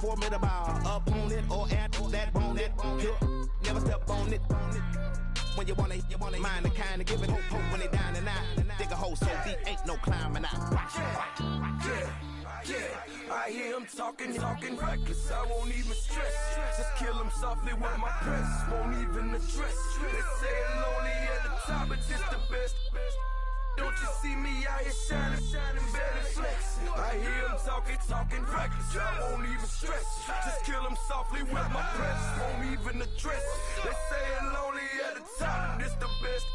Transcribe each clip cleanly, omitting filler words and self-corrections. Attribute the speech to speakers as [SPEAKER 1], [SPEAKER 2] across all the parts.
[SPEAKER 1] formidable opponent or at that bonnet. Never step on it. When you wanna mind the kind of give it hope when they down and out. Dig a hole so deep, ain't no climbing out. Yeah, I hear him talking reckless. I won't even stress. Just kill him softly with my press. Won't even address. They say it lonely at the top, but just the best. Don't you see me out here shining, better flex. I hear him talking reckless. I won't even stress. Just kill him softly with my press. Won't even address. They say it lonely at the top, this the best.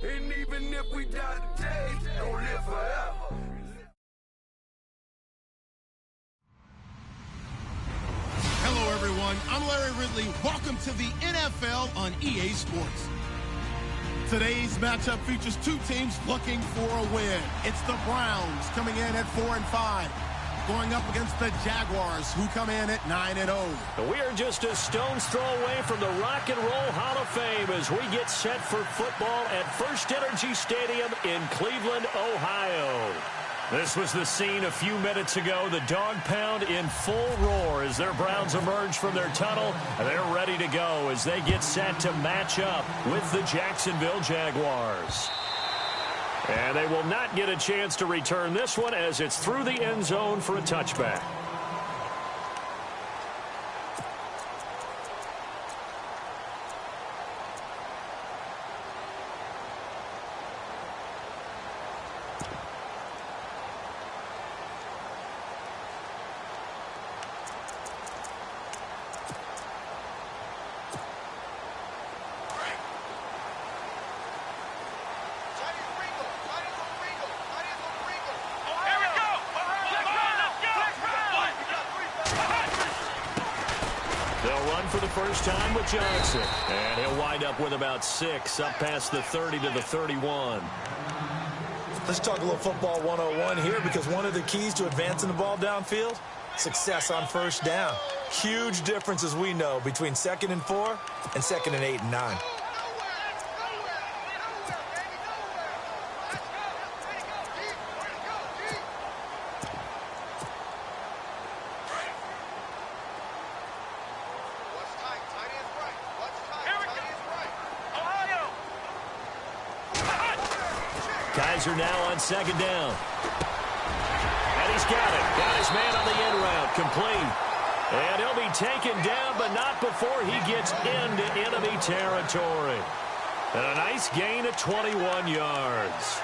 [SPEAKER 1] And even if we die today, don't live forever.
[SPEAKER 2] Hello, everyone. I'm Larry Ridley. Welcome to the NFL on EA Sports. Today's matchup features two teams looking for a win. It's the Browns coming in at 4-5, going up against the Jaguars, who come in at 9-0.
[SPEAKER 3] We are just a stone's throw away from the Rock and Roll Hall of Fame as we get set for football at First Energy Stadium in Cleveland, Ohio. This was the scene a few minutes ago. The dog pound in full roar as their Browns emerge from their tunnel. They're ready to go as they get set to match up with the Jacksonville Jaguars. And they will not get a chance to return this one as it's through the end zone for a touchback. For the first time with Johnson. And he'll wind up with about 6 up past the 30 to the 31.
[SPEAKER 4] Let's talk a little football 101 here, because one of the keys to advancing the ball downfield, success on first down. Huge difference, as we know, between 2nd and 4 and 2nd and 8 and 9.
[SPEAKER 3] Kaiser now on 2nd down. And he's got it. Got his man on the end route. Complete. And he'll be taken down, but not before he gets into enemy territory. And a nice gain of 21 yards.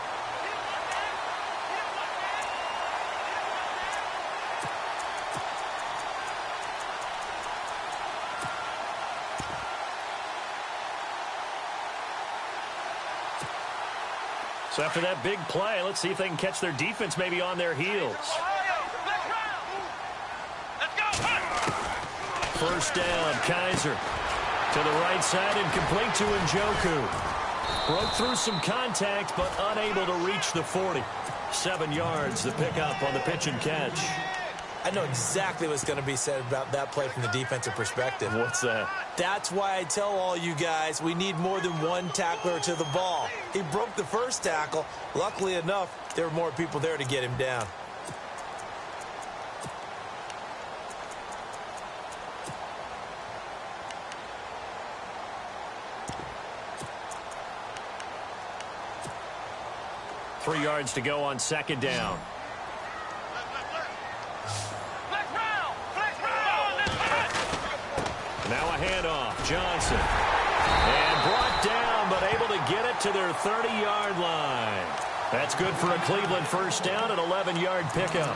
[SPEAKER 3] So after that big play, let's see if they can catch their defense maybe on their heels. First down, Kaiser. To the right side and complete to Njoku. Broke through some contact, but unable to reach the 40. 7 yards, the pickup on the pitch and catch.
[SPEAKER 4] I know exactly what's going to be said about that play from the defensive perspective.
[SPEAKER 3] What's that?
[SPEAKER 4] That's why I tell all you guys we need more than one tackler to the ball. He broke the first tackle. Luckily enough, there were more people there to get him down.
[SPEAKER 3] Three yards to go on 2nd down. Now a handoff, Johnson. And brought down, but able to get it to their 30-yard line. That's good for a Cleveland first down, an 11-yard pickup.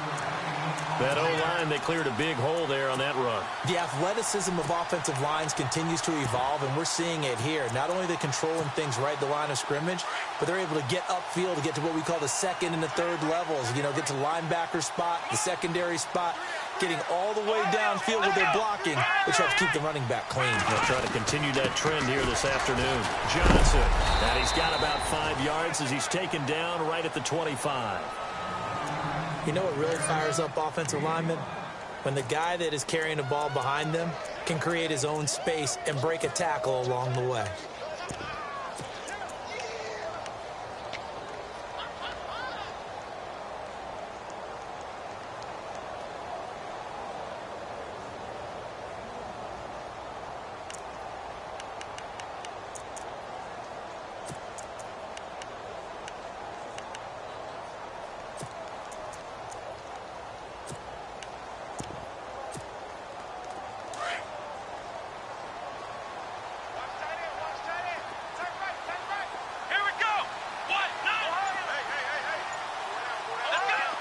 [SPEAKER 3] That O-line, they cleared a big hole there on that run.
[SPEAKER 4] The athleticism of offensive lines continues to evolve, and we're seeing it here. Not only are they controlling things right at the line of scrimmage, but they're able to get upfield to get to what we call the 2nd and the 3rd levels. You know, get to linebacker spot, the secondary spot, getting all the way downfield with their blocking, which helps keep the running back clean.
[SPEAKER 3] They'll try to continue that trend here this afternoon. Johnson, and he's got about 5 yards as he's taken down right at the 25.
[SPEAKER 4] You know what really fires up offensive linemen? When the guy that is carrying the ball behind them can create his own space and break a tackle along the way.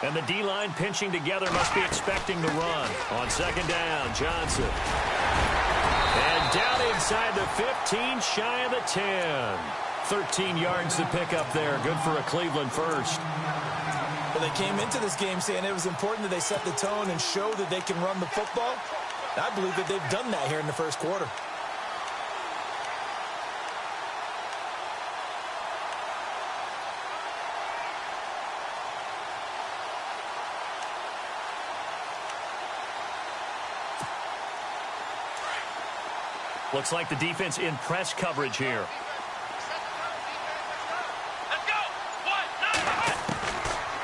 [SPEAKER 3] And the D-line pinching together must be expecting the run. On second down, Johnson. And down inside the 15, shy of the 10. 13 yards to pick up there. Good for a Cleveland first.
[SPEAKER 4] Well, they came into this game saying it was important that they set the tone and show that they can run the football. I believe that they've done that here in the first quarter.
[SPEAKER 3] Looks like the defense in press coverage here.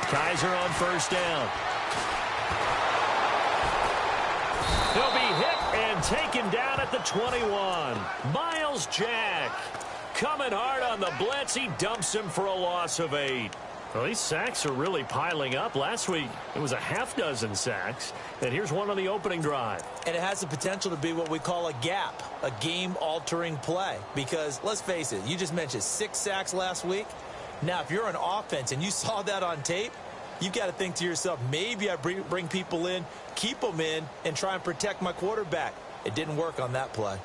[SPEAKER 3] Kizer on first down. He'll be hit and taken down at the 21. Myles Jack coming hard on the blitz. He dumps him for a loss of 8. Well, these sacks are really piling up. Last week, it was a half dozen sacks. And here's one on the opening drive.
[SPEAKER 4] And it has the potential to be what we call a gap, a game-altering play. Because, let's face it, you just mentioned 6 sacks last week. Now, if you're an offense and you saw that on tape, you've got to think to yourself, maybe I bring people in, keep them in, and try and protect my quarterback. It didn't work on that play.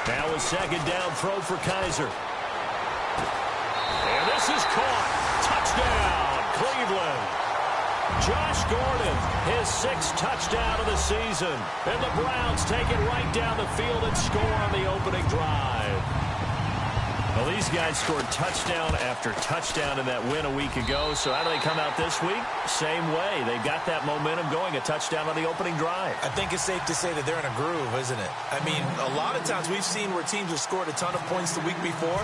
[SPEAKER 3] Now a second down throw for Kizer. And this is caught. Touchdown, Cleveland. Josh Gordon, his 6th touchdown of the season. And the Browns take it right down the field and score on the opening drive. Well, these guys scored touchdown after touchdown in that win a week ago. So how do they come out this week? Same way. They got that momentum going, a touchdown on the opening drive.
[SPEAKER 4] I think it's safe to say that they're in a groove, isn't it? I mean, a lot of times we've seen where teams have scored a ton of points the week before.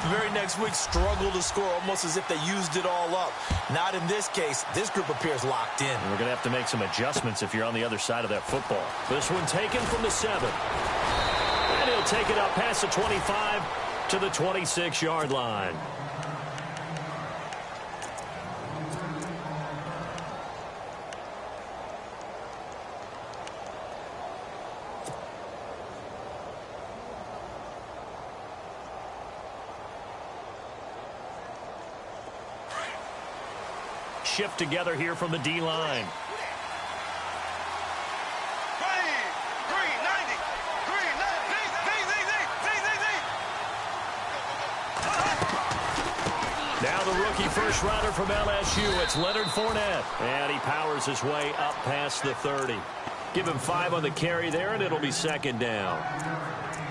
[SPEAKER 4] The very next week struggle to score almost as if they used it all up. Not in this case. This group appears locked in.
[SPEAKER 3] And we're going to have to make some adjustments if you're on the other side of that football. This one taken from the 7. And he'll take it up past the 25 to the 26-yard line. Shift together here from the D-line. Now the rookie first rounder from LSU, it's Leonard Fournette. And he powers his way up past the 30. Give him 5 on the carry there, and it'll be second down.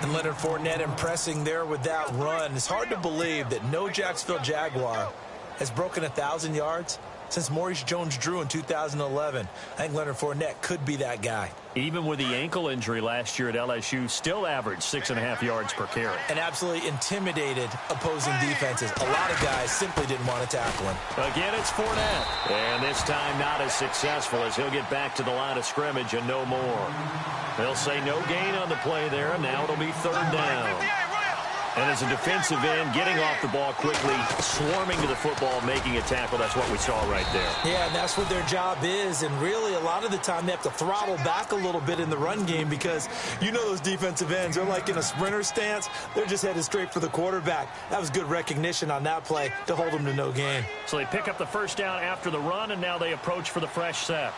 [SPEAKER 4] And Leonard Fournette impressing there with that run. It's hard to believe that no Jacksonville Jaguar has broken 1,000 yards since Maurice Jones-Drew in 2011. I think Leonard Fournette could be that guy.
[SPEAKER 3] Even with the ankle injury last year at LSU, still averaged 6.5 yards per carry.
[SPEAKER 4] And absolutely intimidated opposing defenses. A lot of guys simply didn't want to tackle him.
[SPEAKER 3] Again, it's Fournette. And this time not as successful as he'll get back to the line of scrimmage and no more. They'll say no gain on the play there, and now it'll be third down. And as a defensive end, getting off the ball quickly, swarming to the football, making a tackle, that's what we saw right there.
[SPEAKER 4] Yeah, and that's what their job is. And really, a lot of the time, they have to throttle back a little bit in the run game because you know those defensive ends, they're like in a sprinter stance. They're just headed straight for the quarterback. That was good recognition on that play to hold them to no gain.
[SPEAKER 3] So they pick up the first down after the run, and now they approach for the fresh set.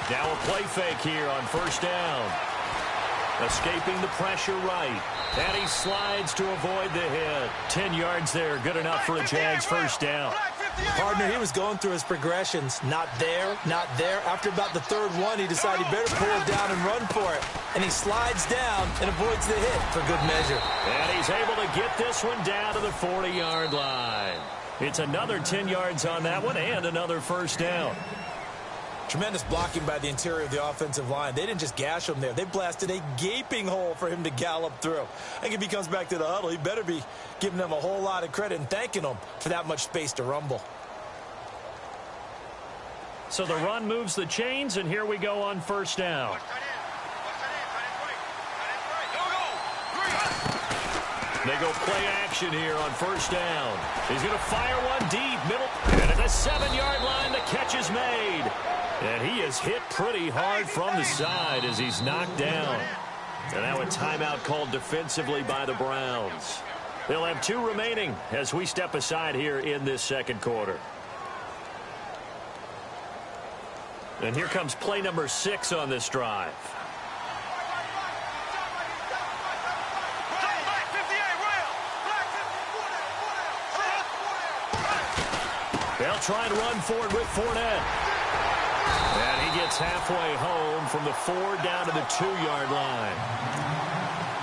[SPEAKER 3] Now a play fake here on first down. Escaping the pressure right. And he slides to avoid the hit. 10 yards there. Good enough for a Jags first down.
[SPEAKER 4] Partner, he was going through his progressions. Not there, not there. After about the third one, he decided he better pull it down and run for it. And he slides down and avoids the hit for good measure.
[SPEAKER 3] And he's able to get this one down to the 40-yard line. It's another 10 yards on that one and another first down.
[SPEAKER 4] Tremendous blocking by the interior of the offensive line. They didn't just gash him there. They blasted a gaping hole for him to gallop through. I think if he comes back to the huddle, he better be giving them a whole lot of credit and thanking them for that much space to rumble.
[SPEAKER 3] So the run moves the chains, and here we go on first down. They go play action here on first down. He's going to fire one deep, middle, and at the 7-yard line, the catch is made. And he is hit pretty hard from the side as he's knocked down. And now a timeout called defensively by the Browns. They'll have 2 remaining as we step aside here in this second quarter. And here comes play number 6 on this drive. They'll try and run for it with Fournette. And he gets halfway home from the 4 down to the 2-yard line.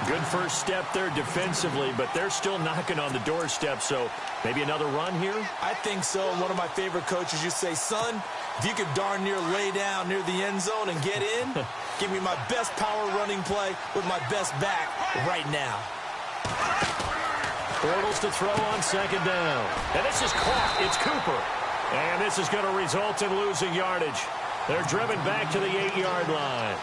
[SPEAKER 3] Good first step there defensively, but they're still knocking on the doorstep, so maybe another run here?
[SPEAKER 4] I think so. One of my favorite coaches used to say, son, if you could darn near lay down near the end zone and get in, give me my best power running play with my best back right now.
[SPEAKER 3] Bortles to throw on second down. And this is caught. It's Cooper. And this is going to result in losing yardage. They're driven back to the 8-yard line.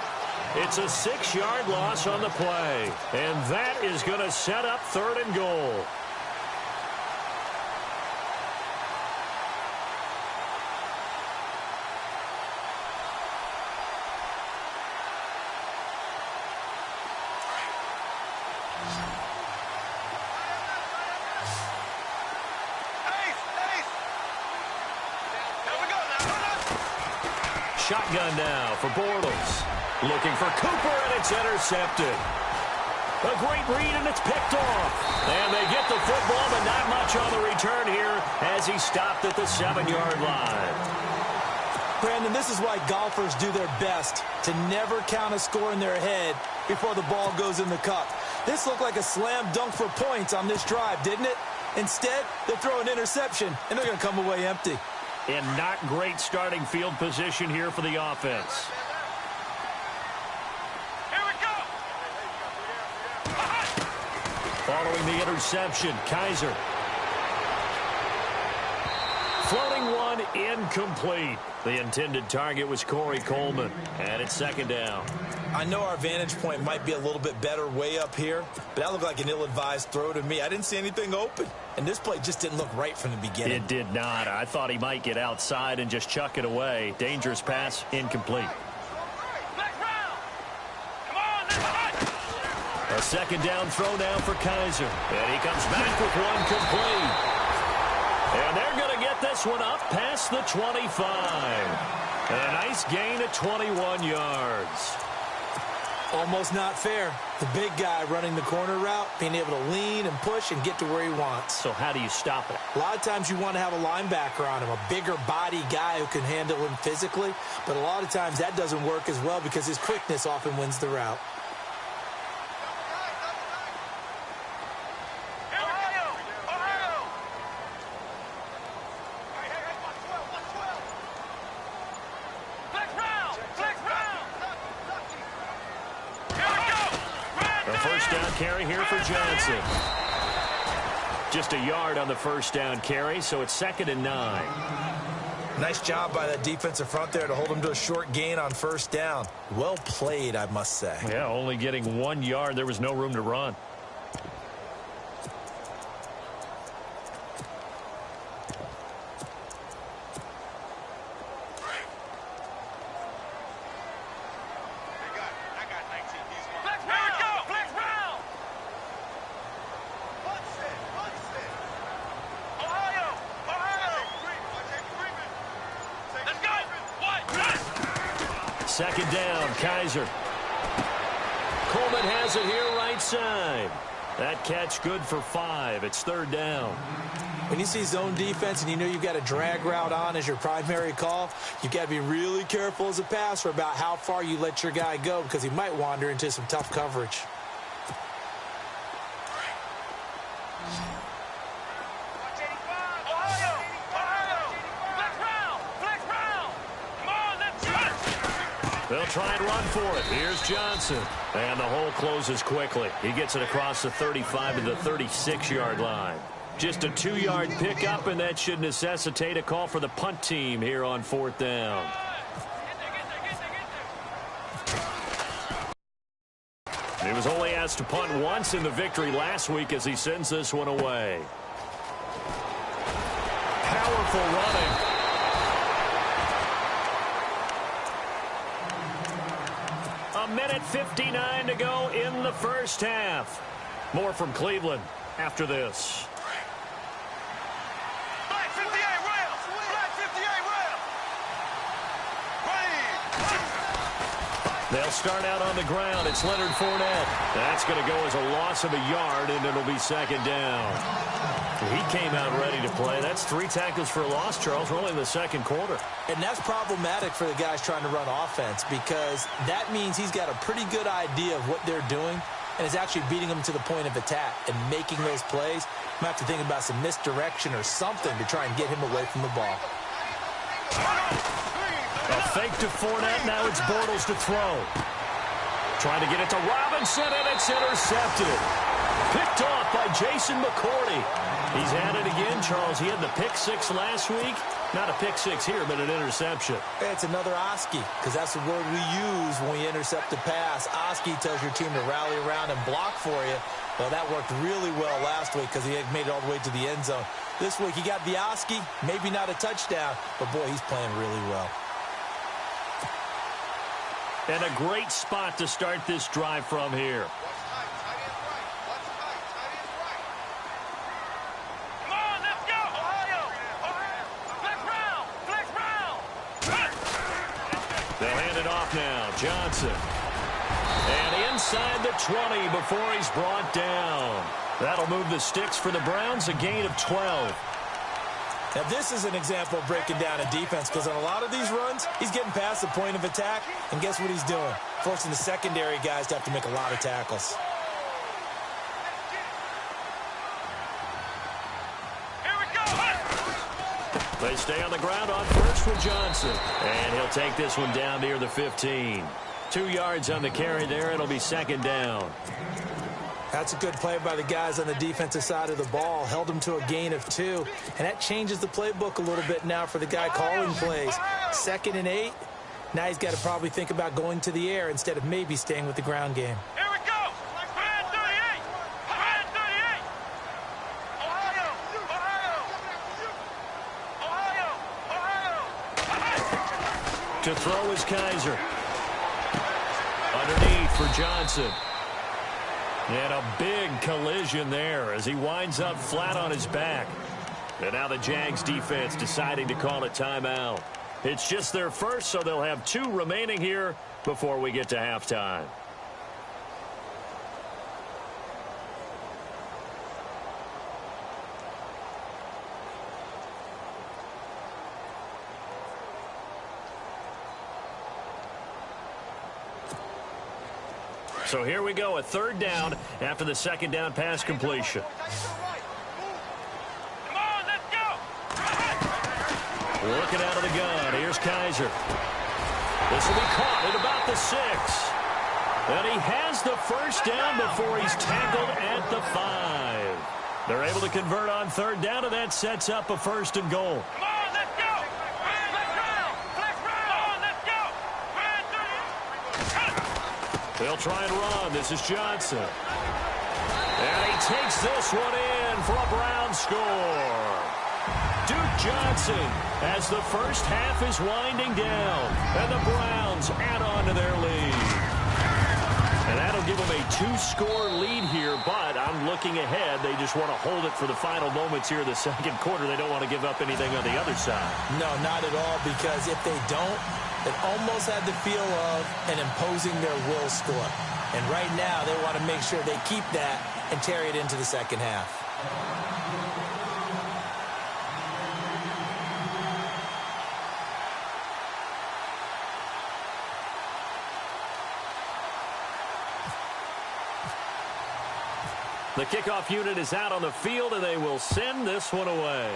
[SPEAKER 3] It's a 6-yard loss on the play. And that is going to set up 3rd and goal. Shotgun now for Bortles. Looking for Cooper, and it's intercepted. A great read, and it's picked off. And they get the football, but not much on the return here as he stopped at the 7-yard line.
[SPEAKER 4] Brandon, this is why golfers do their best to never count a score in their head before the ball goes in the cup. This looked like a slam dunk for points on this drive, didn't it? Instead, they throw an interception, and they're going to come away empty.
[SPEAKER 3] And not great starting field position here for the offense.
[SPEAKER 1] Here we go.
[SPEAKER 3] Following the interception, Kaiser. Floating one, incomplete. The intended target was Corey Coleman, and it's 2nd down.
[SPEAKER 4] I know our vantage point might be a little bit better way up here, but that looked like an ill-advised throw to me. I didn't see anything open, and this play just didn't look right from the beginning.
[SPEAKER 3] It did not. I thought he might get outside and just chuck it away. Dangerous pass, incomplete. A 2nd down throw now for Kaiser. And he comes back with one complete. And they're going to get this one up past the 25. A nice gain of 21 yards.
[SPEAKER 4] Almost not fair. The big guy running the corner route, being able to lean and push and get to where he wants.
[SPEAKER 3] So how do you stop it?
[SPEAKER 4] A lot of times you want to have a linebacker on him, a bigger body guy who can handle him physically. But a lot of times that doesn't work as well because his quickness often wins the route.
[SPEAKER 3] Carry here for Johnson. Just a yard on the 1st down carry, so it's 2nd and 9.
[SPEAKER 4] Nice job by that defensive front there to hold him to a short gain on 1st down. Well played, I must say.
[SPEAKER 3] Yeah, only getting 1 yard. There was no room to run. Second down, Kaiser. Coleman has it here right side. That catch good for 5. It's 3rd down.
[SPEAKER 4] When you see zone defense and you know you've got a drag route on as your primary call, you've got to be really careful as a passer about how far you let your guy go because he might wander into some tough coverage. They'll try and run for it. Here's Johnson. And the hole closes quickly. He gets it across the 35 to the 36-yard line. Just a 2-yard pickup, and that should necessitate a call for the punt team here on 4th down.
[SPEAKER 3] He was only asked to punt once in the victory last week as he sends this one away. Powerful running. A minute 59 to go in the first half. More from Cleveland after this. They'll start out on the ground. It's Leonard Fournette. That's going to go as a loss of a yard, and it'll be second down. He came out ready to play. That's 3 tackles for a loss, Charles. We're only in the second quarter.
[SPEAKER 4] And that's problematic for the guys trying to run offense because that means he's got a pretty good idea of what they're doing and is actually beating them to the point of attack and making those plays. You might have to think about some misdirection or something to try and get him away from the ball.
[SPEAKER 3] A fake to Fournette. Now it's Bortles to throw. Trying to get it to Robinson, and it's intercepted. Picked off by Jason McCourty. He's at it again, Charles. He had the pick 6 last week. Not a pick 6 here, but an interception.
[SPEAKER 4] It's another Oski, because that's the word we use when we intercept a pass. Oski tells your team to rally around and block for you. Well, that worked really well last week because he had made it all the way to the end zone. This week he got the Oski, maybe not a touchdown, but boy, he's playing really well.
[SPEAKER 3] And a great spot to start this drive from here. They'll hand it off now. Johnson. And inside the 20 before he's brought down. That'll move the sticks for the Browns, a gain of 12.
[SPEAKER 4] Now, this is an example of breaking down a defense because on a lot of these runs, he's getting past the point of attack, and guess what he's doing? Forcing the secondary guys to have to make a lot of tackles.
[SPEAKER 3] Here we go. They stay on the ground on first for Johnson, and he'll take this one down near the 15. 2 yards on the carry there. It'll be second down.
[SPEAKER 4] That's a good play by the guys on the defensive side of the ball. Held them to a gain of 2. And that changes the playbook a little bit now for the guy calling plays. 2nd and 8. Now he's got to probably think about going to the air instead of maybe staying with the ground game.
[SPEAKER 5] Here we go. 138. 138. Ohio.
[SPEAKER 3] To throw is Kaiser. Underneath for Johnson. And a big collision there as he winds up flat on his back. And now the Jags defense deciding to call a timeout. It's just their first, so they'll have 2 remaining here before we get to halftime. So here we go, a 3rd down after the 2nd down pass completion.
[SPEAKER 5] Come on, let's go.
[SPEAKER 3] Working out of the gun. Here's Kaiser. This will be caught at about the 6. And he has the first down before he's tackled at the 5. They're able to convert on 3rd down, and that sets up a 1st and goal.
[SPEAKER 5] Come on, let's go.
[SPEAKER 3] They'll try and run. This is Johnson. And he takes this one in for a Brown score. Duke Johnson as the first half is winding down. And the Browns add on to their lead. And that'll give them a 2-score lead here, but I'm looking ahead. They just want to hold it for the final moments here in the 2nd quarter. They don't want to give up anything on the other side.
[SPEAKER 4] No, not at all, because if they don't, it almost had the feel of an imposing their will score. And right now, they want to make sure they keep that and carry it into the 2nd half.
[SPEAKER 3] The kickoff unit is out on the field, and they will send this one away.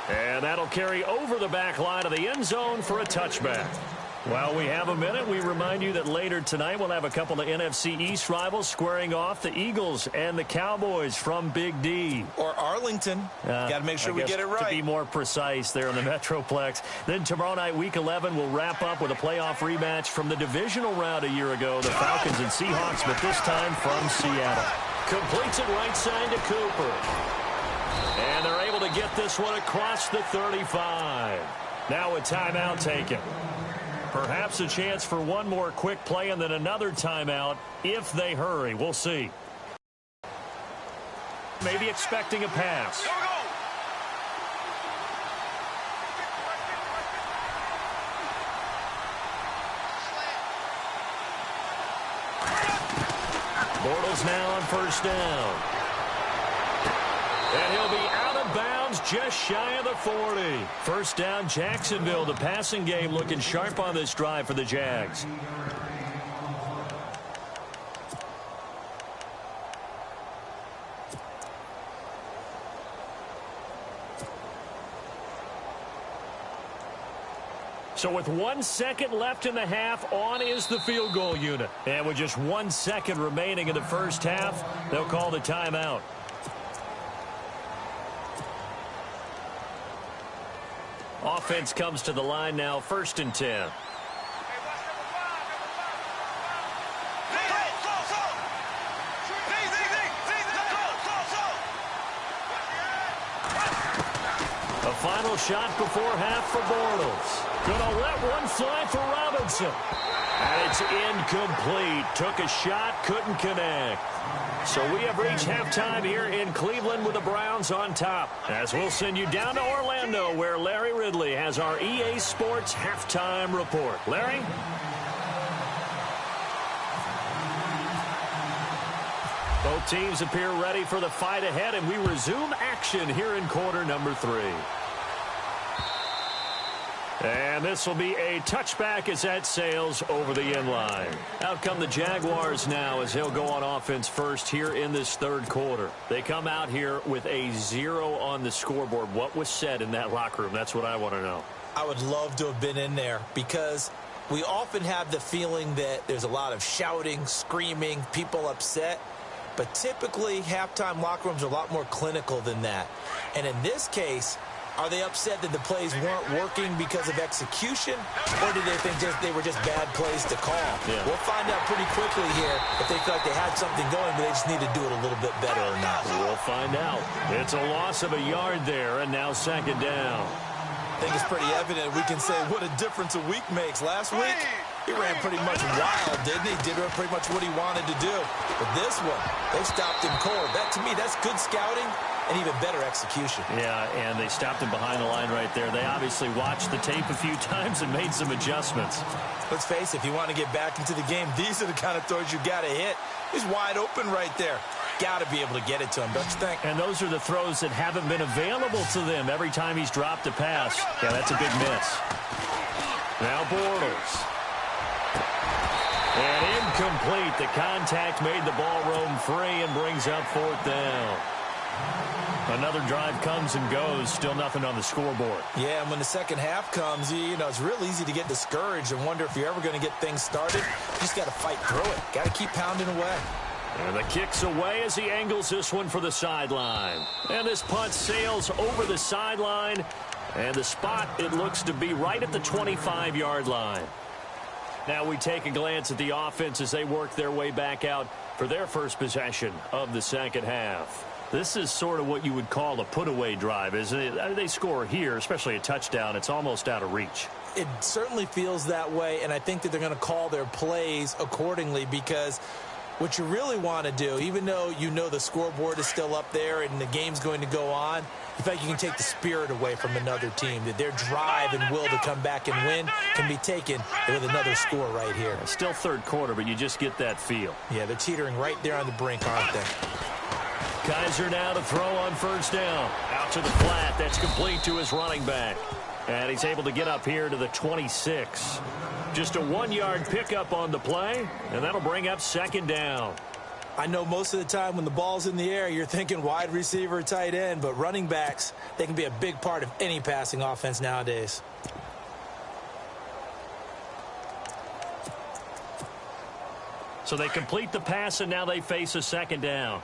[SPEAKER 3] And that'll carry over the back line of the end zone for a touchback. While we have a minute, we remind you that later tonight we'll have a couple of NFC East rivals squaring off, the Eagles and the Cowboys from Big D.
[SPEAKER 4] Or Arlington. Got to make sure we get it right.
[SPEAKER 3] To be more precise there in the Metroplex. Then tomorrow night, Week 11, we'll wrap up with a playoff rematch from the divisional round a year ago, the Falcons and Seahawks, but this time from Seattle. Completes it right side to Cooper. And they're able to get this one across the 35. Now a timeout taken. Perhaps a chance for one more quick play and then another timeout if they hurry. We'll see. Maybe expecting a pass. Bortles now on first down. And he'll be out of bounds just shy of the 40. First down, Jacksonville. The passing game looking sharp on this drive for the Jags. So with 1 second left in the half, on is the field goal unit. And with just 1 second remaining in the first half, they'll call the timeout. Offense comes to the line now, 1st and 10. A final shot before half for Bortles. Gonna let one fly for Robinson. And it's incomplete. Took a shot, couldn't connect. So we have reached halftime here in Cleveland with the Browns on top. As we'll send you down to Orlando, where Larry Ridley has our EA Sports halftime report. Larry? Both teams appear ready for the fight ahead, and we resume action here in quarter number 3. And this will be a touchback as that sails over the end line. Out come the Jaguars now as they'll go on offense first here in this third quarter. They come out here with a 0 on the scoreboard. What was said in that locker room? That's what I want to know.
[SPEAKER 4] I would love to have been in there because we often have the feeling that there's a lot of shouting, screaming, people upset. But typically, halftime locker rooms are a lot more clinical than that. And in this case, are they upset that the plays weren't working because of execution, or did they think they were just bad plays to call?
[SPEAKER 3] Yeah.
[SPEAKER 4] We'll find out pretty quickly here if they feel like they had something going, but they just need to do it a little bit better or not.
[SPEAKER 3] We'll find out. It's a loss of a yard there, and now 2nd down.
[SPEAKER 4] I think it's pretty evident. We can say what a difference a week makes. Last week, he ran pretty much wild, didn't he? Did pretty much what he wanted to do. But this one, they stopped him cold. That, to me, that's good scouting and even better execution.
[SPEAKER 3] Yeah, and they stopped him behind the line right there. They obviously watched the tape a few times and made some adjustments.
[SPEAKER 4] Let's face it, if you want to get back into the game, these are the kind of throws you got to hit. He's wide open right there. Got to be able to get it to him, don't you think?
[SPEAKER 3] And those are the throws that haven't been available to them every time he's dropped a pass. Yeah, that's a big miss. Now Bortles. And incomplete. The contact made the ball roam free and brings up 4th down. Another drive comes and goes. Still nothing on the scoreboard.
[SPEAKER 4] Yeah, and when the second half comes, you know, it's real easy to get discouraged and wonder if you're ever going to get things started. You just got to fight through it. Got to keep pounding away.
[SPEAKER 3] And the kick's away as he angles this one for the sideline. And this punt sails over the sideline. And the spot, it looks to be right at the 25-yard line. Now we take a glance at the offense as they work their way back out for their first possession of the second half. This is sort of what you would call a put-away drive, isn't it? I mean, they score here, especially a touchdown. It's almost out of reach.
[SPEAKER 4] It certainly feels that way, and I think that they're going to call their plays accordingly because what you really want to do, even though you know the scoreboard is still up there and the game's going to go on, in fact, you can take the spirit away from another team, that their drive and will to come back and win can be taken with another score right here.
[SPEAKER 3] It's still third quarter, but you just get that feel.
[SPEAKER 4] Yeah, they're teetering right there on the brink, aren't they?
[SPEAKER 3] Kaiser now to throw on first down. Out to the flat. That's complete to his running back. And he's able to get up here to the 26. Just a 1-yard pickup on the play, and that'll bring up 2nd down.
[SPEAKER 4] I know most of the time when the ball's in the air, you're thinking wide receiver, tight end, but running backs, they can be a big part of any passing offense nowadays.
[SPEAKER 3] So they complete the pass, and now they face a second down.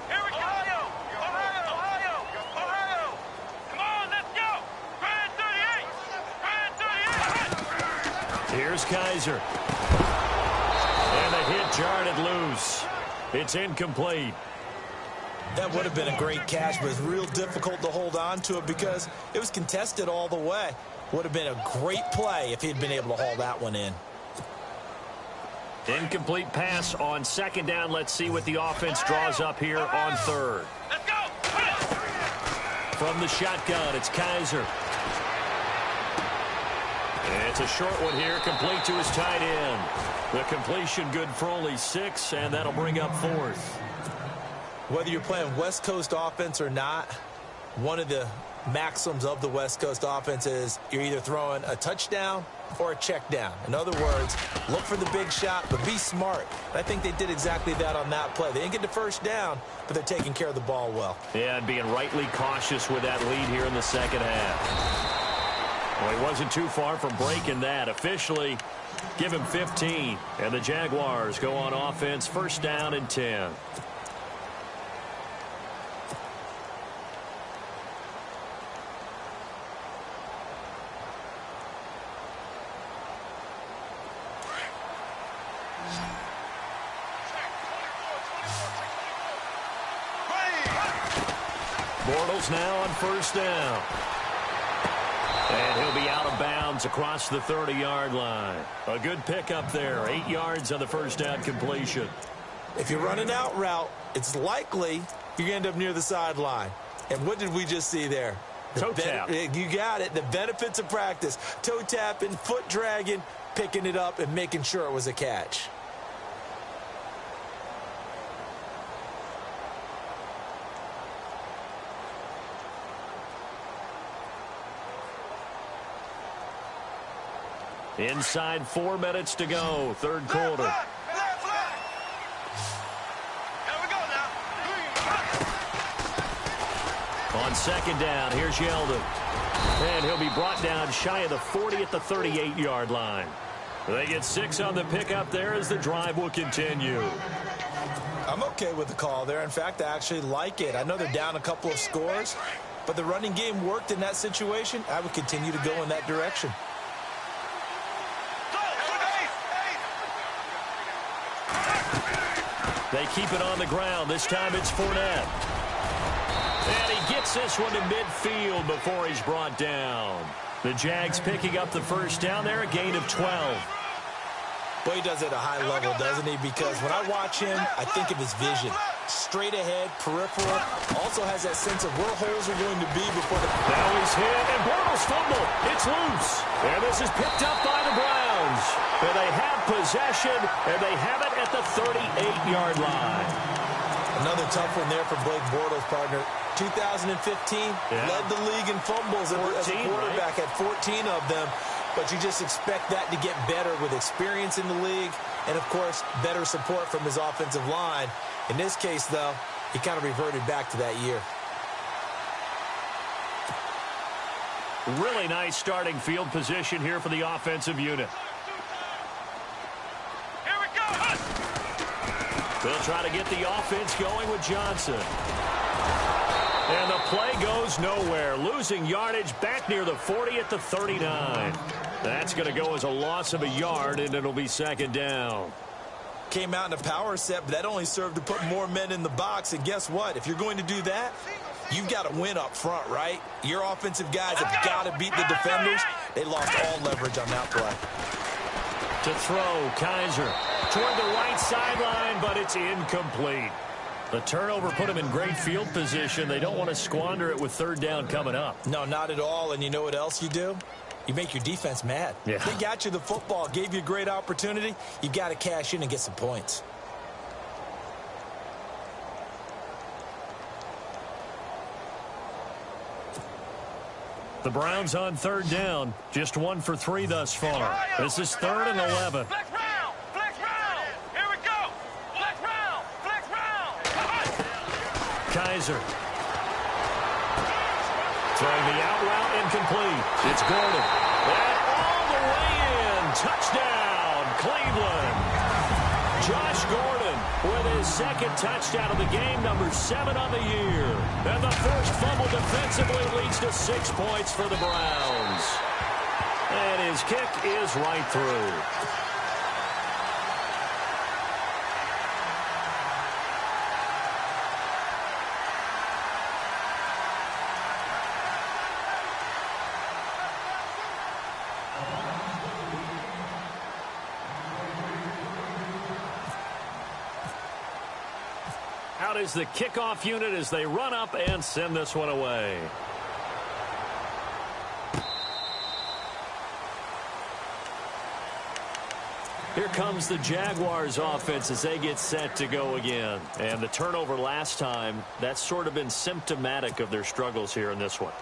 [SPEAKER 5] Here we go. Ohio. Come on, let's go. Grand 38.
[SPEAKER 3] Here's Kaiser. And the hit jarred it loose. It's incomplete.
[SPEAKER 4] That would have been a great catch, but it's real difficult to hold on to it because it was contested all the way. Would have been a great play if he'd been able to haul that one in.
[SPEAKER 3] Incomplete pass on second down. Let's see what the offense draws up here on third.
[SPEAKER 5] Let's go.
[SPEAKER 3] From the shotgun, it's Kaiser. It's a short one here, complete to his tight end. The completion good for only 6, and that'll bring up fourth.
[SPEAKER 4] Whether you're playing West Coast offense or not, one of the maxims of the West Coast offense is you're either throwing a touchdown or a check down. In other words, look for the big shot, but be smart. I think they did exactly that on that play. They didn't get the first down, but they're taking care of the ball well.
[SPEAKER 3] Yeah, and being rightly cautious with that lead here in the second half. Well, he wasn't too far from breaking that. Officially, give him 15. And the Jaguars go on offense, first down and 10. Bortles now on first down. And he'll be out of bounds across the 30-yard line. A good pickup there. 8 yards on the first down completion.
[SPEAKER 4] If you're running out route, it's likely you're going to end up near the sideline. And what did we just see there?
[SPEAKER 3] Toe tap.
[SPEAKER 4] You got it. The benefits of practice. Toe tapping, foot dragging, picking it up, and making sure it was a catch.
[SPEAKER 3] Inside 4 minutes to go, third quarter.
[SPEAKER 5] Left. Here we go now.
[SPEAKER 3] On second down, here's Yeldon. And he'll be brought down shy of the 40 at the 38-yard line. They get 6 on the pickup there as the drive will continue.
[SPEAKER 4] I'm okay with the call there. In fact, I actually like it. I know they're down a couple of scores, but the running game worked in that situation. I would continue to go in that direction.
[SPEAKER 3] They keep it on the ground. This time it's Fournette. And he gets this one to midfield before he's brought down. The Jags picking up the first down there, a gain of 12.
[SPEAKER 4] Boy, he does it at a high level, doesn't he? Because when I watch him, I think of his vision. Straight ahead, peripheral. Also has that sense of where holes are going to be before the...
[SPEAKER 3] Now he's hit, and Bortles fumble. It's loose. And this is picked up by the Browns. And they have possession, and they have it at the 38-yard line.
[SPEAKER 4] Another tough one there for Blake Bortles, partner. 2015, led the league in fumbles as a quarterback, right? Had 14 of them. But you just expect that to get better with experience in the league and, of course, better support from his offensive line. In this case, though, he kind of reverted back to that year.
[SPEAKER 3] Really nice starting field position here for the offensive unit.
[SPEAKER 5] Here we go.
[SPEAKER 3] They'll try to get the offense going with Johnson. And the play goes nowhere. Losing yardage back near the 40 at the 39. That's going to go as a loss of a yard, and it'll be second down.
[SPEAKER 4] Came out in a power set, but that only served to put more men in the box. And guess what? If you're going to do that, you've got to win up front, right? Your offensive guys have got to beat the defenders. They lost all leverage on that play.
[SPEAKER 3] To throw, Kaiser toward the right sideline, but it's incomplete. The turnover put them in great field position. They don't want to squander it with third down coming up.
[SPEAKER 4] No, not at all. And you know what else you do? You make your defense mad.
[SPEAKER 3] Yeah.
[SPEAKER 4] They got you the football, gave you a great opportunity. You got to cash in and get some points.
[SPEAKER 3] The Browns on third down. Just 1 for 3 thus far. This is 3rd and 11.
[SPEAKER 5] Flex round. Here we go. Flex round.
[SPEAKER 3] Kaiser. Throwing the out route incomplete. It's Gordon. And all the way in. Touchdown. second touchdown of the game, number 7 on the year. And the first fumble defensively leads to 6 points for the Browns. And his kick is right through. Out is the kickoff unit as they run up and send this one away. Here comes the Jaguars offense as they get set to go again. And the turnover last time, that's sort of been symptomatic of their struggles here in this one.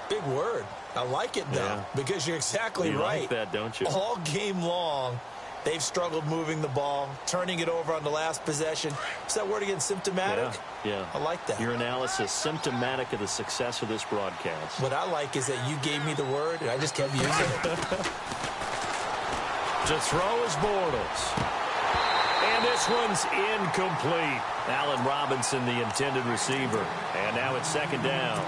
[SPEAKER 4] Big word. I like it, though, because you're exactly right.
[SPEAKER 3] You like that, don't you?
[SPEAKER 4] All game long, they've struggled moving the ball, turning it over on the last possession. Is that word again, symptomatic?
[SPEAKER 3] Yeah.
[SPEAKER 4] I like that.
[SPEAKER 3] Your analysis, symptomatic of the success of this broadcast.
[SPEAKER 4] What I like is that you gave me the word, and I just kept using it.
[SPEAKER 3] To throw is Bortles. And this one's incomplete. Allen Robinson, the intended receiver. And now it's second down.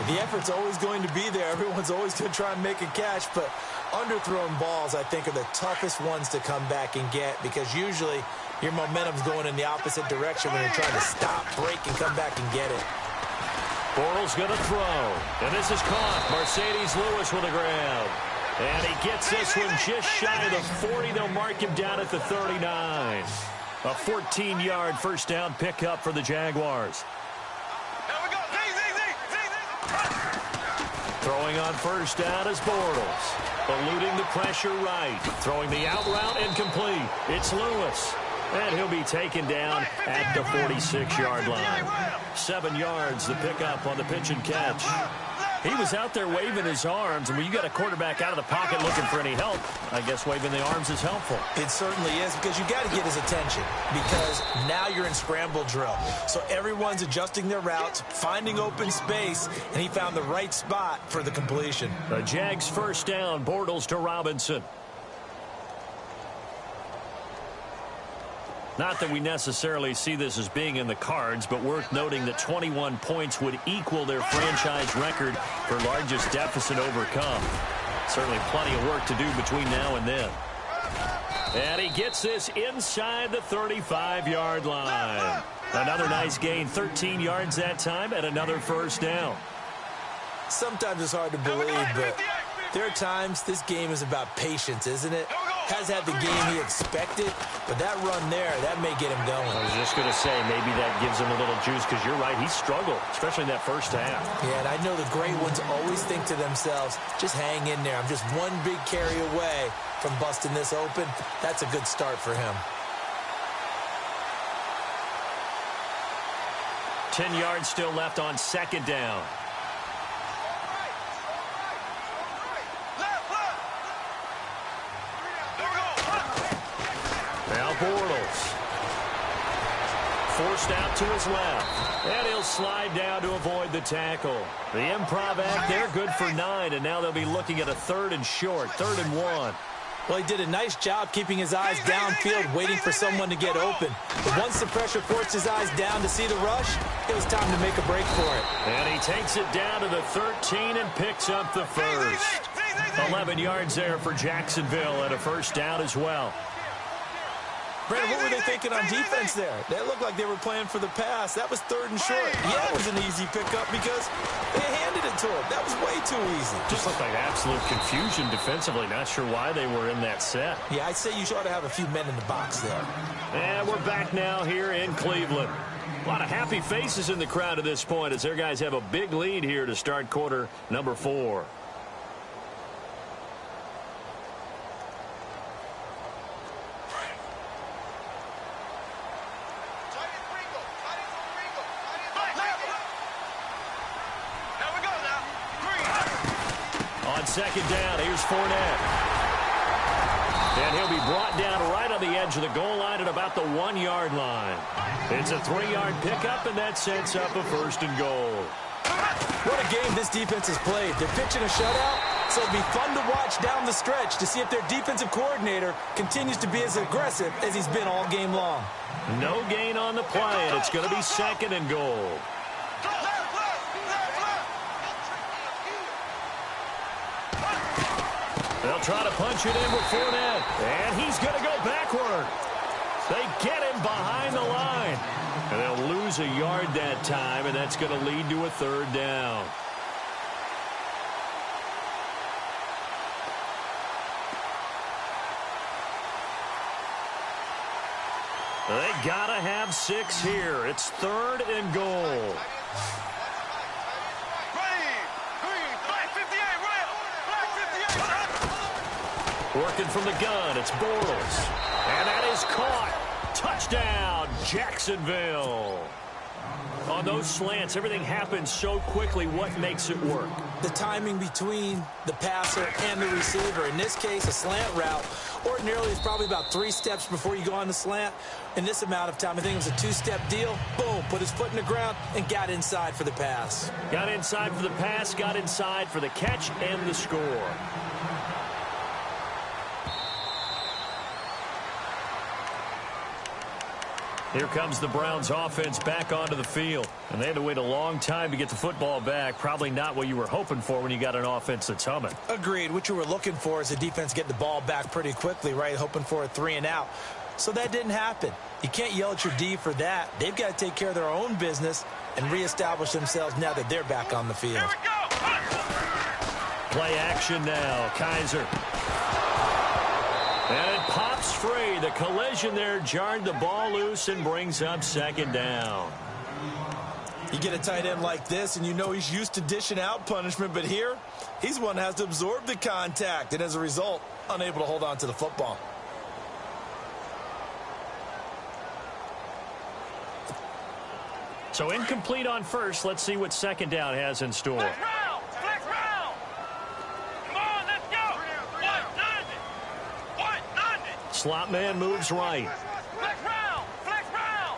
[SPEAKER 4] The effort's always going to be there. Everyone's always going to try and make a catch, but underthrown balls, I think, are the toughest ones to come back and get because usually your momentum's going in the opposite direction when you're trying to stop, break, and come back and get it.
[SPEAKER 3] Bortles going to throw. And this is caught. Mercedes Lewis with a grab. And he gets this one just shy of the 40. They'll mark him down at the 39. A 14-yard first down pickup for the Jaguars. Throwing on first down is Bortles. Eluding the pressure right. Throwing the out route incomplete. It's Lewis. And he'll be taken down at the 46-yard line. 7 yards the pickup on the pitch and catch. He was out there waving his arms, and when you got a quarterback out of the pocket looking for any help, I guess waving the arms is helpful.
[SPEAKER 4] It certainly is because you got to get his attention because now you're in scramble drill. So everyone's adjusting their routes, finding open space, and he found the right spot for the completion.
[SPEAKER 3] The Jags first down, Bortles to Robinson. Not that we necessarily see this as being in the cards, but worth noting that 21 points would equal their franchise record for largest deficit overcome. Certainly plenty of work to do between now and then. And he gets this inside the 35-yard line. Another nice gain, 13 yards that time, and another first down.
[SPEAKER 4] Sometimes it's hard to believe, but there are times this game is about patience, isn't it? Has had the game he expected, but that run there, that may get him going.
[SPEAKER 3] I was just going to say, maybe that gives him a little juice, because you're right, he struggled, especially in that first half.
[SPEAKER 4] Yeah, and I know the great ones always think to themselves, just hang in there. I'm just one big carry away from busting this open. That's a good start for him.
[SPEAKER 3] 10 yards still left on second down. Now Bortles. Forced out to his left. And he'll slide down to avoid the tackle. The improv act there, good for 9. And now they'll be looking at a 3rd and short, 3rd and 1.
[SPEAKER 4] Well, he did a nice job keeping his eyes downfield, waiting for someone to get open. But once the pressure forced his eyes down to see the rush, it was time to make a break for it.
[SPEAKER 3] And he takes it down to the 13 and picks up the first. 11 yards there for Jacksonville and a first down as well.
[SPEAKER 4] Brandon, what were they thinking on defense there? That looked like they were playing for the pass. That was 3rd and short. Yeah, it was an easy pickup because they handed it to him. That was way too easy.
[SPEAKER 3] Just looked like absolute confusion defensively. Not sure why they were in that set.
[SPEAKER 4] Yeah, I'd say you ought to have a few men in the box there.
[SPEAKER 3] And we're back now here in Cleveland. A lot of happy faces in the crowd at this point as their guys have a big lead here to start quarter number 4. Second down, here's Fournette. And he'll be brought down right on the edge of the goal line at about the 1-yard line. It's a 3-yard pickup, and that sets up a 1st and goal.
[SPEAKER 4] What a game this defense has played. They're pitching a shutout, So it'll be fun to watch down the stretch to see if their defensive coordinator continues to be as aggressive as he's been all game long.
[SPEAKER 3] No gain on the play, and it's going to be 2nd and goal. They'll try to punch it in with Fournette, and he's going to go backward. They get him behind the line, and they'll lose a yard that time, and that's going to lead to a 3rd down. They got to have 6 here. It's 3rd and goal. Working from the gun, it's Bortles. And that is caught. Touchdown, Jacksonville. On those slants, everything happens so quickly. What makes it work?
[SPEAKER 4] The timing between the passer and the receiver. In this case, a slant route. Ordinarily, it's probably about 3 steps before you go on the slant. In this amount of time, I think it was a 2-step deal. Boom, put his foot in the ground and got inside for the pass.
[SPEAKER 3] Got inside for the pass, got inside for the catch and the score. Here comes the Browns offense back onto the field. And they had to wait a long time to get the football back. Probably not what you were hoping for when you got an offense that's humming.
[SPEAKER 4] Agreed. What you were looking for is the defense getting the ball back pretty quickly, right? Hoping for a 3 and out. So that didn't happen. You can't yell at your D for that. They've got to take care of their own business and reestablish themselves now that they're back on the field.
[SPEAKER 5] Here we go.
[SPEAKER 3] Play action now. Kaiser. And it pops free. The collision there jarred the ball loose and brings up 2nd down.
[SPEAKER 4] You get a tight end like this, and you know he's used to dishing out punishment, but here, he's one that has to absorb the contact, and as a result, unable to hold on to the football.
[SPEAKER 3] So incomplete on first. Let's see what 2nd down has in store.
[SPEAKER 5] Flex round. Flex round. Come on, let's go. 190.
[SPEAKER 3] Slot man moves right.
[SPEAKER 5] Flex round. Flex round.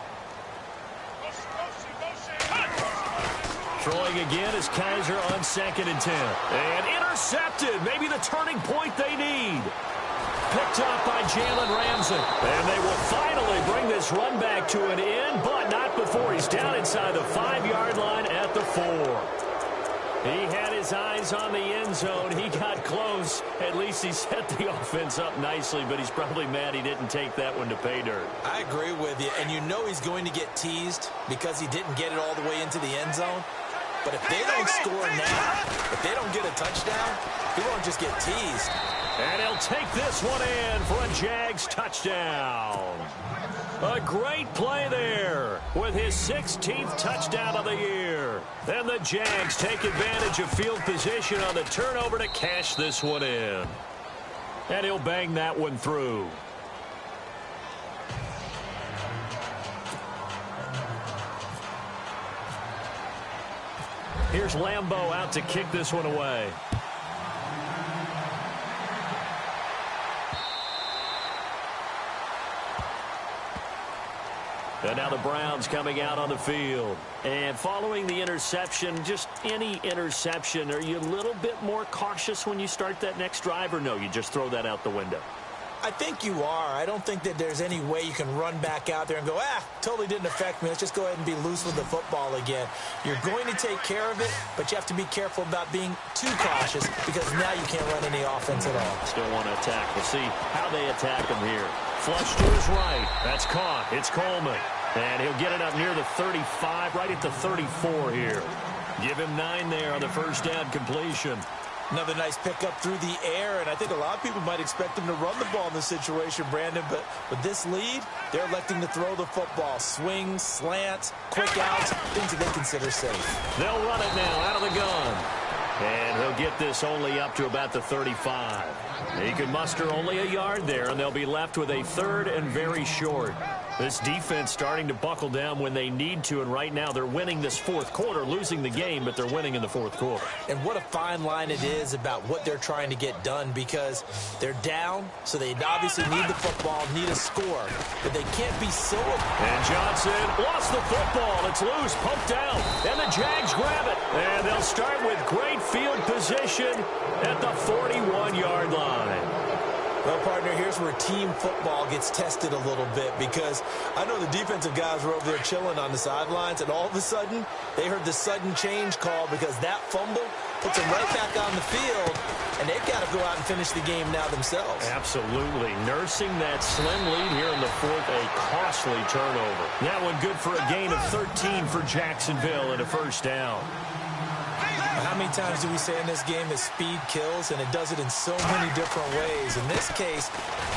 [SPEAKER 3] Throwing again is Kaiser on 2nd and 10. And intercepted. Maybe the turning point they need. Picked up by Jalen Ramsey. And they will finally bring this run back to an end, but not before he's down inside the 5-yard line at the 4. He had his eyes on the end zone. He got close. At least he set the offense up nicely, but he's probably mad he didn't take that one to pay dirt.
[SPEAKER 4] I agree with you, and you know he's going to get teased because he didn't get it all the way into the end zone. But if they don't score now, if they don't get a touchdown, he won't just get teased.
[SPEAKER 3] And he'll take this one in for a Jags touchdown. A great play there with his 16th touchdown of the year. And the Jags take advantage of field position on the turnover to cash this one in. And he'll bang that one through. Here's Lambeau out to kick this one away. And now the Browns coming out on the field. And following the interception, just any interception, are you a little bit more cautious when you start that next drive, or no, you just throw that out the window?
[SPEAKER 4] I think you are. I don't think that there's any way you can run back out there and go, totally didn't affect me. Let's just go ahead and be loose with the football again. You're going to take care of it, but you have to be careful about being too cautious because now you can't run any offense at all.
[SPEAKER 3] Still want to attack. We'll see how they attack him here. Flush to his right. That's caught. It's Coleman. And he'll get it up near the 35, right at the 34 here. Give him 9 there on the first down completion.
[SPEAKER 4] Another nice pickup through the air, and I think a lot of people might expect him to run the ball in this situation, Brandon, but with this lead, they're electing to throw the football. Swings, slants, quick outs, things that they consider safe.
[SPEAKER 3] They'll run it now out of the gun. And he'll get this only up to about the 35. He can muster only a yard there, and they'll be left with a 3rd and very short. This defense starting to buckle down when they need to, and right now they're winning this fourth quarter, losing the game, but they're winning in the fourth quarter.
[SPEAKER 4] And what a fine line it is about what they're trying to get done, because they're down, so they obviously need the football, need a score, but they can't be so...
[SPEAKER 3] And Johnson lost the football. It's loose, poked out, and the Jags grab it. And they'll start with great field position at the 41-yard line.
[SPEAKER 4] Well, partner, here's where team football gets tested a little bit, because I know the defensive guys were over there chilling on the sidelines, and all of a sudden, they heard the sudden change call because that fumble puts them right back on the field, and they've got to go out and finish the game now themselves.
[SPEAKER 3] Absolutely. Nursing that slim lead here in the fourth, a costly turnover. That one good for a gain of 13 for Jacksonville and a first down.
[SPEAKER 4] How many times do we say in this game that speed kills, and it does it in so many different ways? In this case,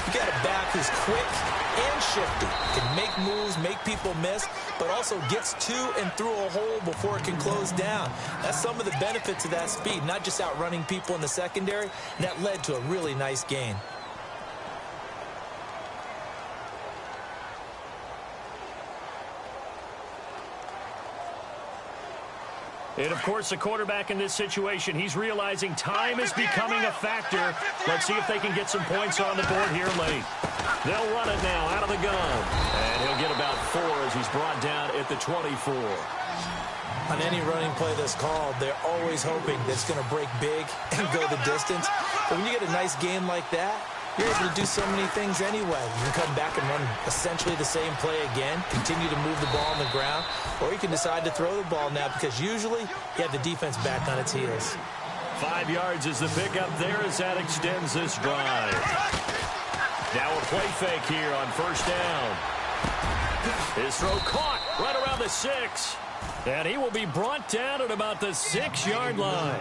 [SPEAKER 4] you got a back who's quick and shifty, can make moves, make people miss, but also gets to and through a hole before it can close down. That's some of the benefits of that speed, not just outrunning people in the secondary. And that led to a really nice gain.
[SPEAKER 3] And, of course, the quarterback in this situation, he's realizing time is becoming a factor. Let's see if they can get some points on the board here late. They'll run it now out of the gun. And he'll get about 4 as he's brought down at the 24.
[SPEAKER 4] On any running play that's called, they're always hoping that it's going to break big and go the distance. But when you get a nice gain like that, you're able to do so many things anyway. You can come back and run essentially the same play again, continue to move the ball on the ground, or you can decide to throw the ball now, because usually you have the defense back on its heels.
[SPEAKER 3] 5 yards is the pickup there as that extends this drive. Now a play fake here on first down. His throw caught right around the 6. And he will be brought down at about the 6-yard line.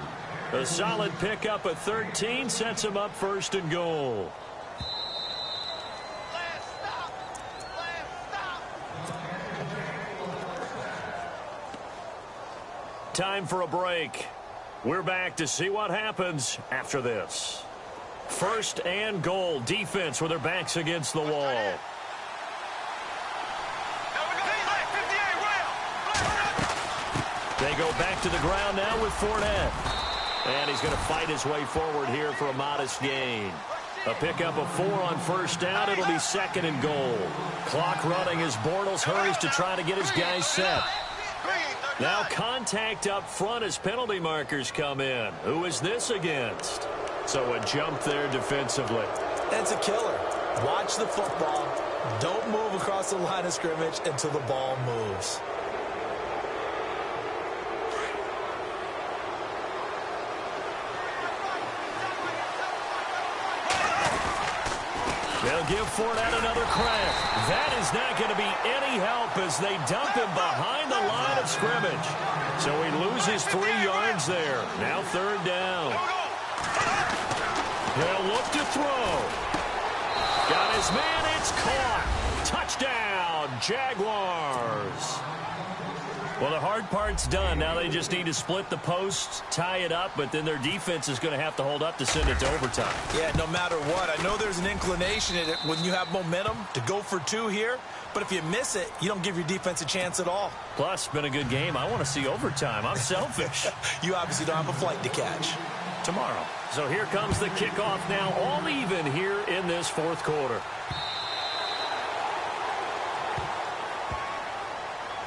[SPEAKER 3] A solid pickup of 13 sets him up first and goal. Time for a break. We're back to see what happens after this. First and goal. Defense with their backs against the wall. They go back to the ground now with Fournette. And he's going to fight his way forward here for a modest gain. A pickup of 4 on first down. It'll be second and goal. Clock running as Bortles hurries to try to get his guys set. Now contact up front as penalty markers come in. Who is this against? So a jump there defensively.
[SPEAKER 4] That's a killer. Watch the football. Don't move across the line of scrimmage until the ball moves.
[SPEAKER 3] They'll give Fournette another crack. That is not going to be any help as they dump him behind the line of scrimmage. So he loses 3 yards there. Now third down. They'll look to throw. Got his man. It's caught. Touchdown, Jaguars. Well, the hard part's done. Now they just need to split the posts, tie it up, but then their defense is going to have to hold up to send it to overtime.
[SPEAKER 4] Yeah, no matter what. I know there's an inclination in it when you have momentum to go for 2 here, but if you miss it, you don't give your defense a chance at all.
[SPEAKER 3] Plus, been a good game. I want to see overtime. I'm selfish.
[SPEAKER 4] You obviously don't have a flight to catch.
[SPEAKER 3] Tomorrow. So here comes the kickoff now, all even here in this fourth quarter.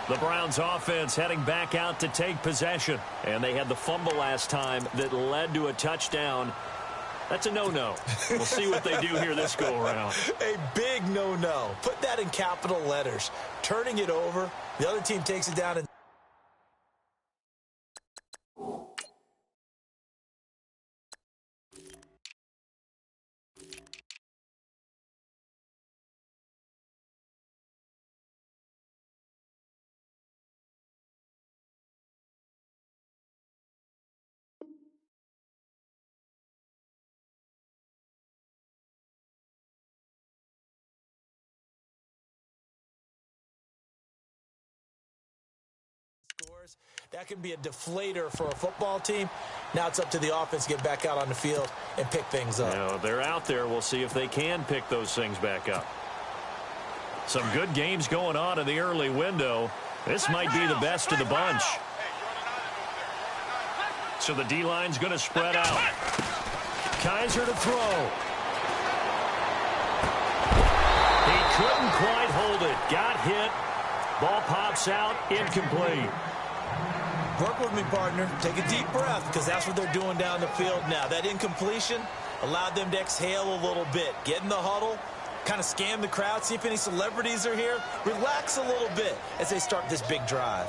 [SPEAKER 3] The Browns offense heading back out to take possession. And they had the fumble last time that led to a touchdown. That's a no-no. We'll see what they do here this go-around.
[SPEAKER 4] A big no-no. Put that in capital letters. Turning it over, the other team takes it down and scores. That can be a deflator for a football team. Now it's up to the offense to get back out on the field and pick things up.
[SPEAKER 3] They're out there. We'll see if they can pick those things back up. Some good games going on in the early window. This might be the best of the bunch. So the D-line's going to spread out. Kizer to throw. He couldn't quite hold it. Got hit. Ball pops out. Incomplete.
[SPEAKER 4] Work with me, partner. Take a deep breath, because that's what they're doing down the field now. That incompletion allowed them to exhale a little bit. Get in the huddle. Kind of scan the crowd, see if any celebrities are here. Relax a little bit as they start this big drive.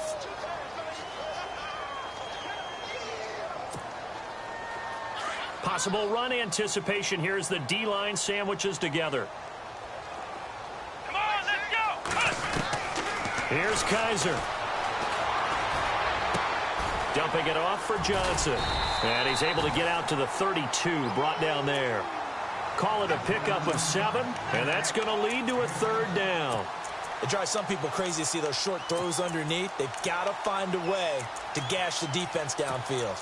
[SPEAKER 3] Possible run anticipation here as the D-line sandwiches together.
[SPEAKER 5] Come on, let's go.
[SPEAKER 3] Here's Kizer. Dumping it off for Johnson. And he's able to get out to the 32, brought down there. Call it a pickup of 7, and that's going to lead to a 3rd down.
[SPEAKER 4] It drives some people crazy to see those short throws underneath. They've got to find a way to gash the defense downfield.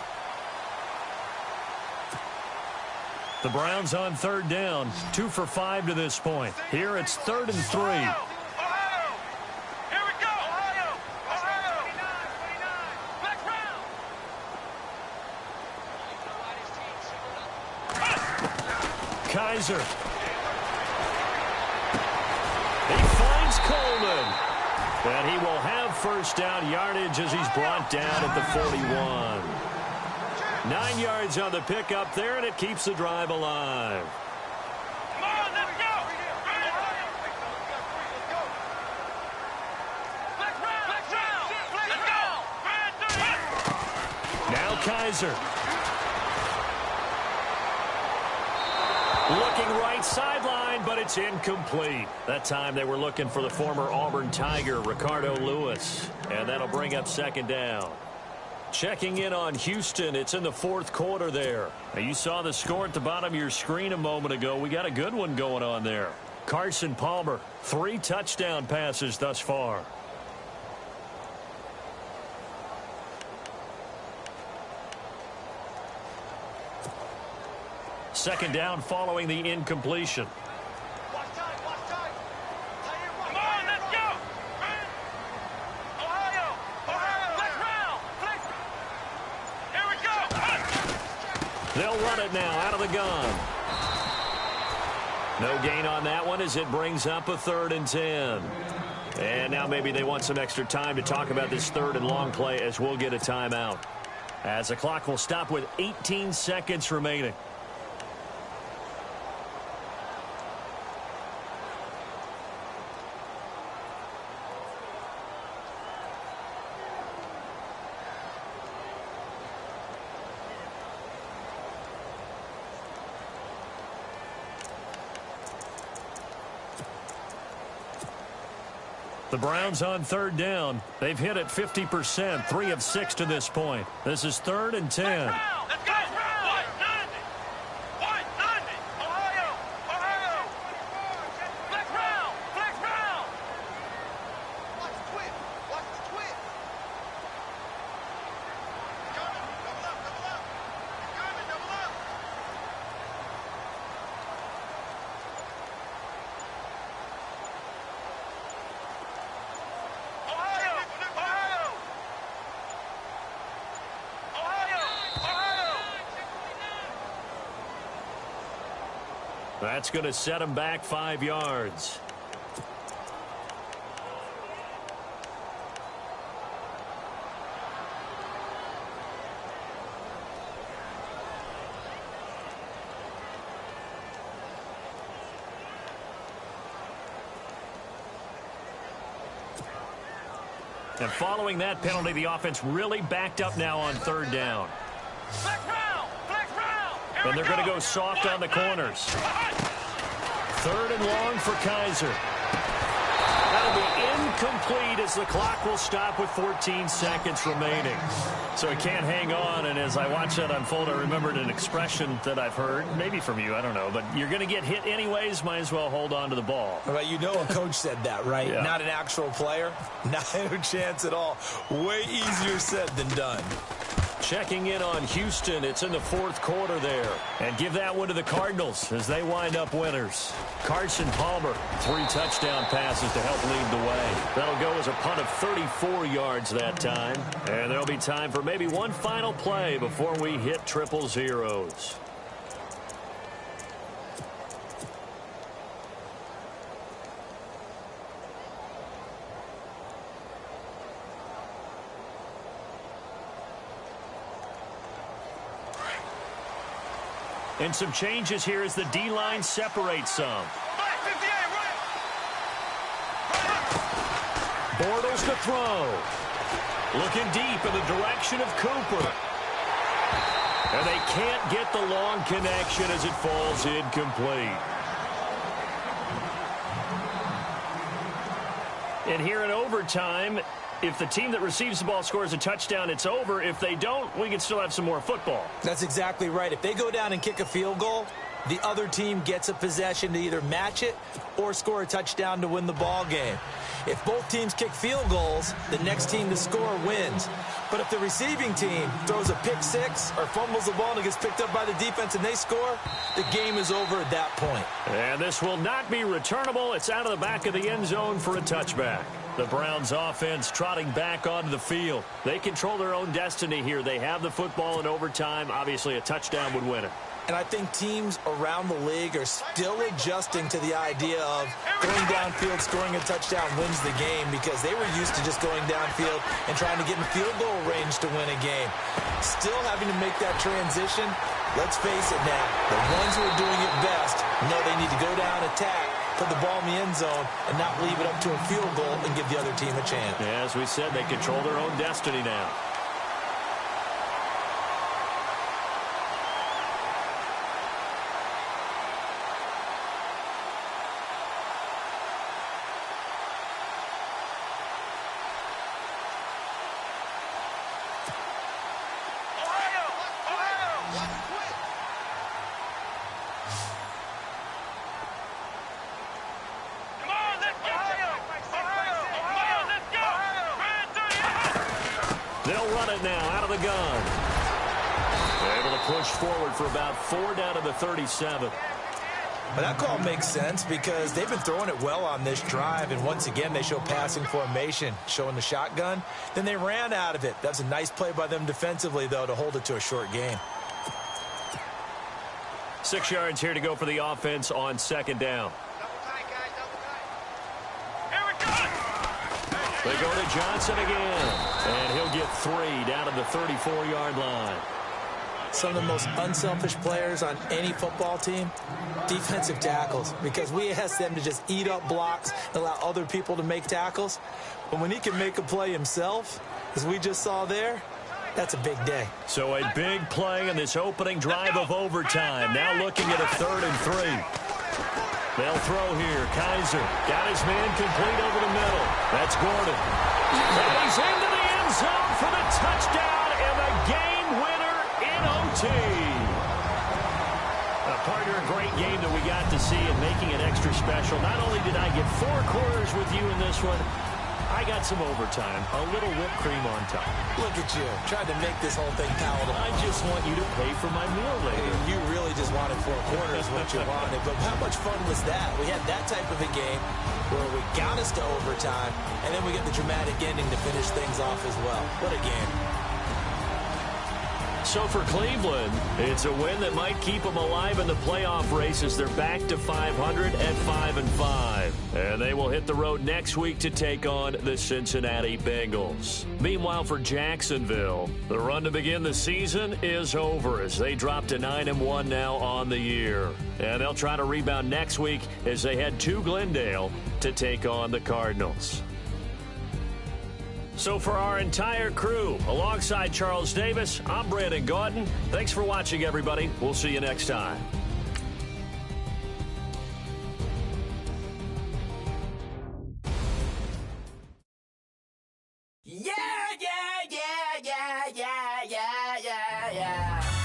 [SPEAKER 3] The Browns on 3rd down, 2 for 5 to this point. Here it's 3rd and 3.
[SPEAKER 5] Ohio! Here we go! Ohio! Black round!
[SPEAKER 3] Kizer. He finds Coleman. And he will have first down yardage as he's brought down at the 41. 9 yards on the pickup there, and it keeps the drive alive.
[SPEAKER 5] Come on, let's go! Black round! Let's go!
[SPEAKER 3] Now Kizer. Looking right sideline, but it's incomplete. That time they were looking for the former Auburn Tiger, Ricardo Lewis. And that'll bring up 2nd down. Checking in on Houston. It's in the 4th quarter there. Now, you saw the score at the bottom of your screen a moment ago. We got a good one going on there. Carson Palmer, 3 touchdown passes thus far. Second down following the incompletion.
[SPEAKER 5] Come on, let's go! Ohio! Black round! Here we go!
[SPEAKER 3] They'll run it now out of the gun. No gain on that one as it brings up a 3rd and 10. And now maybe they want some extra time to talk about this 3rd and long play as we'll get a timeout. As the clock will stop with 18 seconds remaining. The Browns on 3rd down. They've hit it 50%, 3 of 6 to this point. This is 3rd and 10.
[SPEAKER 5] Let's go! Ohio! Black round! Watch the twist! Double up! Double up!
[SPEAKER 3] That's going to set him back 5 yards. And following that penalty, the offense really backed up now on 3rd down.
[SPEAKER 5] Black round!
[SPEAKER 3] And they're going to go soft on the corners. 3rd and long for Kizer. That'll be incomplete as the clock will stop with 14 seconds remaining. So he can't hang on, and as I watch that unfold, I remembered an expression that I've heard, maybe from you, I don't know, but you're going to get hit anyways, might as well hold on to the ball.
[SPEAKER 4] Well, you know a coach said that, right?
[SPEAKER 3] Yeah.
[SPEAKER 4] Not an actual player. Not a chance at all. Way easier said than done.
[SPEAKER 3] Checking in on Houston. It's in the fourth quarter there. And give that one to the Cardinals as they wind up winners. Carson Palmer, 3 touchdown passes to help lead the way. That'll go as a punt of 34 yards that time. And there'll be time for maybe one final play before we hit triple zeros. And some changes here as the D-line separates some. Bortles to throw. Looking deep in the direction of Cooper. And they can't get the long connection as it falls incomplete. And here in overtime, if the team that receives the ball scores a touchdown, it's over. If they don't, we can still have some more football.
[SPEAKER 4] That's exactly right. If they go down and kick a field goal, the other team gets a possession to either match it or score a touchdown to win the ball game. If both teams kick field goals, the next team to score wins. But if the receiving team throws a pick six or fumbles the ball and it gets picked up by the defense and they score, the game is over at that point.
[SPEAKER 3] And this will not be returnable. It's out of the back of the end zone for a touchback. The Browns offense trotting back onto the field. They control their own destiny here. They have the football in overtime. Obviously, a touchdown would win it.
[SPEAKER 4] And I think teams around the league are still adjusting to the idea of going downfield, scoring a touchdown wins the game, because they were used to just going downfield and trying to get in field goal range to win a game. Still having to make that transition. Let's face it now, the ones who are doing it best know they need to go down, attack, put the ball in the end zone, and not leave it up to a field goal and give the other team a chance.
[SPEAKER 3] Yeah, as we said, they control their own destiny now. They'll run it now out of the gun. They're able to push forward for about 4 down to the 37.
[SPEAKER 4] But that call makes sense because they've been throwing it well on this drive, and once again they show passing formation, showing the shotgun. Then they ran out of it. That's a nice play by them defensively, though, to hold it to a short gain.
[SPEAKER 3] 6 yards here to go for the offense on second down. They go to Johnson again, and he'll get 3 down to the 34-yard line.
[SPEAKER 4] Some of the most unselfish players on any football team, defensive tackles, because we ask them to just eat up blocks and allow other people to make tackles. But when he can make a play himself, as we just saw there, that's a big day.
[SPEAKER 3] So a big play in this opening drive of overtime. Now looking at a 3rd and 3. They'll throw here. Kaiser got his man complete over the middle. That's Gordon. And he's into the end zone for the touchdown and the game winner in OT. Partner, a great game that we got to see and making it extra special. Not only did I get 4 quarters with you in this one, I got some overtime, a little whipped cream on top.
[SPEAKER 4] Look at you, trying to make this whole thing palatable.
[SPEAKER 3] I just want you to pay for my meal later.
[SPEAKER 4] You really just wanted 4 quarters what you wanted, but how much fun was that? We had that type of a game where we got us to overtime, and then we get the dramatic ending to finish things off as well. What a game.
[SPEAKER 3] So for Cleveland, it's a win that might keep them alive in the playoff race as they're back to 500 at 5-5. And they will hit the road next week to take on the Cincinnati Bengals. Meanwhile, for Jacksonville, the run to begin the season is over as they drop to 9-1 now on the year. And they'll try to rebound next week as they head to Glendale to take on the Cardinals. So for our entire crew, alongside Charles Davis, I'm Brandon Gaudin. Thanks for watching, everybody. We'll see you next time.
[SPEAKER 6] Yeah, yeah, yeah, yeah, yeah, yeah, yeah, yeah.